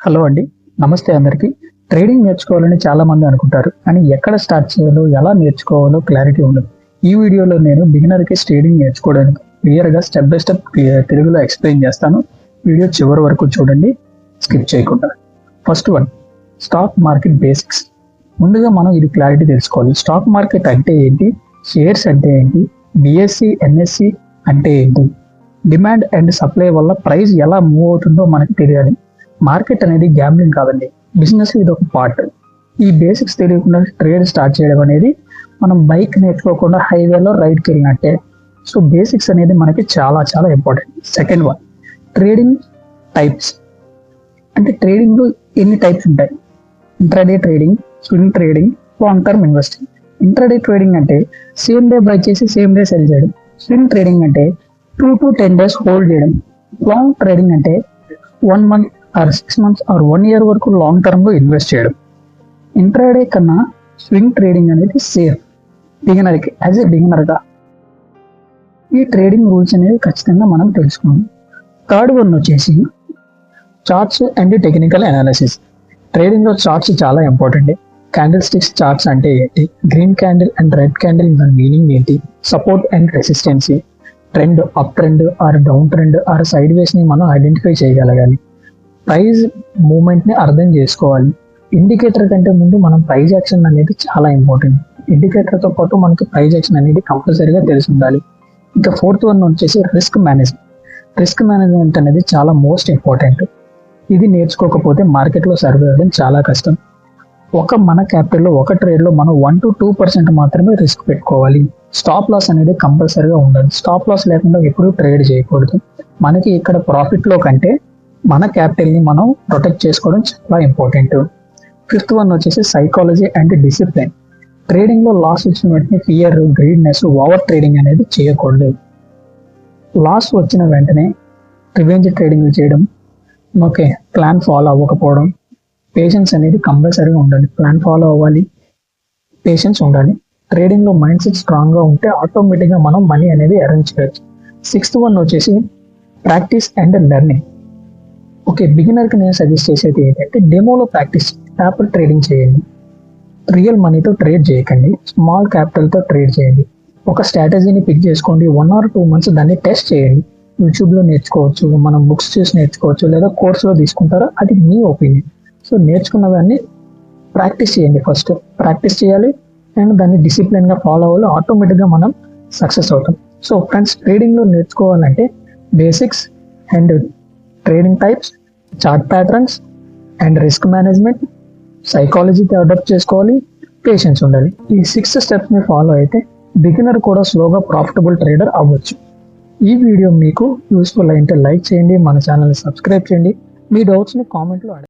Hello అండి. నమస్తే అందరికీ. ట్రేడింగ్ నేర్చుకోవాలని చాలా మంది అనుకుంటారు. కానీ ఎక్కడ స్టార్ట్ చేయాలో, ఎలా నేర్చుకోవాలో క్లారిటీ ఉండదు. ఈ వీడియోలో నేను బిగినర్‌కి ట్రేడింగ్ నేర్చుకోవడానికి క్లియర్‌గా స్టెప్ బై స్టెప్ తెలుగులో ఎక్స్‌ప్లెయిన్ చేస్తాను. వీడియో చివరి వరకు చూడండి, స్కిప్ చేయకుండా. First one, stock market basics. ముందుగా మనం ఇది క్లారిటీ తెలుసుకోవాలి. స్టాక్ మార్కెట్ అంటే ఏంటి? షేర్స్ అంటే ఏంటి? బిఎస్సి, ఎన్ఎస్సి అంటే ఏంటి? డిమాండ్ అండ్ సప్లై వల్ల ప్రైస్ ఎలా మూవ్ అవుతుందో మనకు తెలియాలి. మార్కెట్ అనేది గ్యాంబ్లింగ్ కాదండి, బిజినెస్ ఇది ఒక పార్ట్. ఈ బేసిక్స్ తెలియకుండా ట్రేడ్ స్టార్ట్ చేయడం అనేది మనం బైక్ నేర్చుకోకుండా హైవేలో రైడ్కి వెళ్ళినట్టే. సో బేసిక్స్ అనేది మనకి చాలా చాలా important. Second one, trading types. అంటే ట్రేడింగ్లో ఎన్ని టైప్స్ ఉంటాయి? Intraday trading, swing trading, long term investing. Intraday trading అంటే సేమ్ డే బై చేసి సేమ్ డే సెల్ చేయడం. స్వింగ్ ట్రేడింగ్ అంటే 2 to 10 days హోల్డ్ చేయడం. లాంగ్ ట్రేడింగ్ అంటే 1 month or 6 months or 1 year వరకు లాంగ్ టర్మ్ లో ఇన్వెస్ట్ చేయడం. ఇంట్రాడే కన్నా స్వింగ్ ట్రేడింగ్ అనేది సేఫ్ బిగినర్కి. యాజ్ ఎ బిగినర్గా ఈ ట్రేడింగ్ రూల్స్ అనేవి ఖచ్చితంగా మనం తెలుసుకోవాలి. థర్డ్ వన్ వచ్చేసి charts and technical analysis. Trading లో చార్ట్స్ చాలా ఇంపార్టెంట్. క్యాండిల్ స్టిక్స్ చార్ట్స్ అంటే ఏంటి? Green candle and red candle దాని మీనింగ్ ఏంటి? Support and resistance, trend, up trend or down trend or sideways ని మనం ఐడెంటిఫై చేయగలగాలి. ప్రైజ్ మూమెంట్ ని అర్థం చేసుకోవాలి. ఇండికేటర్ కంటే ముందు మనం ప్రైజ్ యాక్షన్ అనేది చాలా ఇంపార్టెంట్. ఇండికేటర్ తో పాటు మనకి ప్రైజ్ యాక్షన్ అనేది కంపల్సరీగా తెలిసి ఉండాలి. ఇంకా ఫోర్త్ వన్ వచ్చేసి రిస్క్ మేనేజ్మెంట్. రిస్క్ మేనేజ్మెంట్ అనేది చాలా మోస్ట్ ఇంపార్టెంట్. ఇది నేర్చుకోకపోతే మార్కెట్లో సర్వే అవ్వడం చాలా కష్టం. మన క్యాపిటల్లో ఒక ట్రేడ్లో మనం 1 to 2% మాత్రమే రిస్క్ పెట్టుకోవాలి. స్టాప్ లాస్ అనేది కంపల్సరీగా ఉండాలి. స్టాప్ లాస్ లేకుండా ఎప్పుడూ ట్రేడ్ చేయకూడదు. మనకి ఇక్కడ ప్రాఫిట్లో కంటే మన క్యాపిటల్ని మనం ప్రొటెక్ట్ చేసుకోవడం చాలా ఇంపార్టెంట్. ఫిఫ్త్ వన్ వచ్చేసి సైకాలజీ అండ్ డిసిప్లిన్. ట్రేడింగ్లో లాస్ వచ్చిన వెంటనే ఫియర్, గ్రీడ్నెస్, ఓవర్ ట్రేడింగ్ అనేది చేయకూడదు. లాస్ వచ్చిన వెంటనే రివెంజ్ ట్రేడింగ్ చేయడం, ఓకే, ప్లాన్ ఫాలో అవ్వకపోవడం. పేషెన్స్ అనేది కంపల్సరీగా ఉండాలి. ప్లాన్ ఫాలో అవ్వాలి, పేషెన్స్ ఉండాలి. ట్రేడింగ్లో మైండ్ సెట్ స్ట్రాంగ్గా ఉంటే ఆటోమేటిక్గా మనం మనీ అనేది అరేంజ్ చేయొచ్చు. సిక్స్త్ వన్ వచ్చేసి ప్రాక్టీస్ అండ్ లెర్నింగ్. ఓకే, బిగినర్కి నేను సజెస్ట్ చేసేది ఏంటంటే డెమోలో ప్రాక్టీస్, పేపర్ ట్రేడింగ్ చేయండి. రియల్ మనీతో ట్రేడ్ చేయకండి, స్మాల్ క్యాపిటల్తో ట్రేడ్ చేయండి. ఒక స్ట్రాటజీని పిక్ చేసుకోండి, 1 or 2 months దాన్ని టెస్ట్ చేయండి. యూట్యూబ్లో నేర్చుకోవచ్చు, మనం బుక్స్ చూసి నేర్చుకోవచ్చు, లేదా కోర్సులో తీసుకుంటారో అది మీ ఒపీనియన్. సో నేర్చుకున్నవన్నీ ప్రాక్టీస్ చేయండి. ఫస్ట్ ప్రాక్టీస్ చేయాలి అండ్ దాన్ని డిసిప్లిన్గా ఫాలో అవ్వాలి. ఆటోమేటిక్గా మనం సక్సెస్ అవుతాం. సో ఫ్రెండ్స్, ట్రేడింగ్లో నేర్చుకోవాలంటే basics and trading types, chart patterns and risk management, సైకాలజీకి అడాప్ట్ చేసుకోవాలి, పేషెన్స్ ఉండాలి. ఈ 6 స్టెప్స్ని ఫాలో అయితే బిగినర్ కూడా స్లోగా ప్రాఫిటబుల్ ట్రేడర్ అవ్వచ్చు. ఈ వీడియో మీకు యూస్ఫుల్ అయితే లైక్ చేయండి, మన ఛానల్ని సబ్స్క్రైబ్ చేయండి. మీ డౌట్స్ని కామెంట్లో అడగండి.